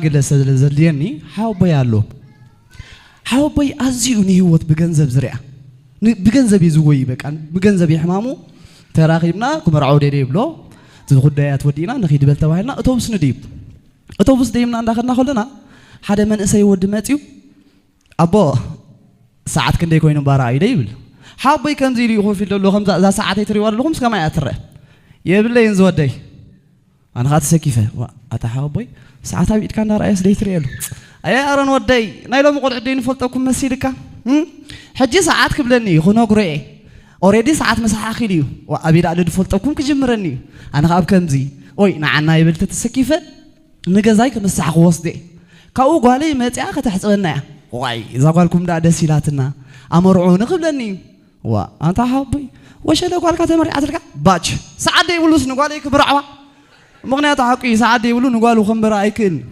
جلس زليني حاوبي علو حاوبي أزيوني هوت بجنزب زرع بجنزب يزوي بك عن بجنزب يحمامو تراقيبنا كمر عودي ديبلو تدخل دايات ودينا نخيد بالتوهينا أتوبس نديب أتوبس ديمنا داخلنا خلنا حدا من أسي ود ماتيو أبا ساعات كن ديكوين بارا يديبل حاوبي كم زي يخون في اللو خمسة ذا ساعات يتريوار لهم سكما يأتره يبلي ينزود داي أنا خاطر سكيفة أتحاوبي ساعات بيت كان رئيس ليتريلو أيه أرن ودي نايلو مقول عدين فلتكم مسيرك حجي ساعات قبلني خنو قرئ أوريدي ساعات مسح أخيليو وأبي رأي فلتكم كجمرني أنا خاب كنزي أوي نعنا يبلت تسكيفة نجزايك مسح وصدي كأو قالي متى أخذ تحسبنا واي إذا قالكم ده دسيلاتنا أمرعون قبلني وأنت حبي وش اللي قالك تمر عترك باج ساعات يقولوا سنقالي كبرعوا مغنيات حقي ساعات يقولوا نقالوا خمبر أيكن